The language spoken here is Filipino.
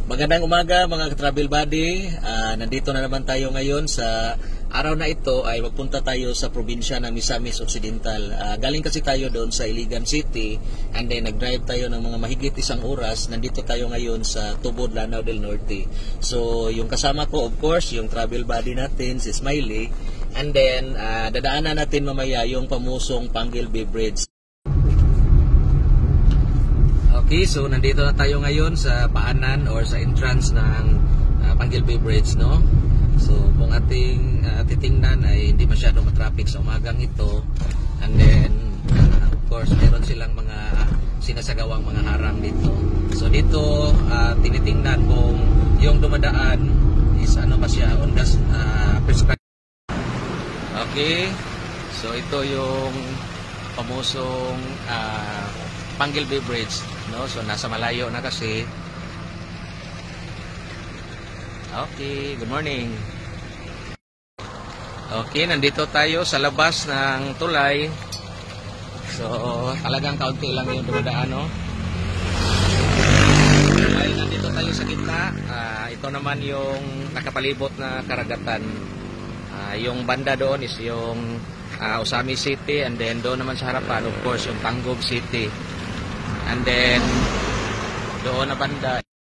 Magandang umaga mga travel buddy. Nandito na naman tayo ngayon sa araw na ito ay magpunta tayo sa probinsya ng Misamis Occidental. Galing kasi tayo doon sa Iligan City and then nag-drive tayo ng mga mahigit isang oras. Nandito tayo ngayon sa Tubod, Lanao del Norte. So yung kasama ko of course yung travel buddy natin si Smiley and then dadaanan natin mamaya yung pamusong Panguil Bay Bridge. Okay, so nandito na tayo ngayon sa paanan or sa entrance ng Panguil Bay Bridge, no? So kung ating titingnan ay hindi masyadong matraffic sa umagang ito. And then of course meron silang mga sinasagawang mga harang dito. So dito tinitingnan kung yung dumadaan is ano ba siya on the prescribed. Okay, so ito yung pamusong Panguil Bay Bridge, no? So nasa malayo na kasi. Okay, good morning. Okay, nandito tayo sa labas ng tulay. So talagang kaunti lang yung dumadaan, no? Dahil nandito tayo sa gitna, ito naman yung nakapalibot na karagatan. Yung banda doon is yung Usami City, and then doon naman sa harapan of course yung Tangub City. And then doon na banda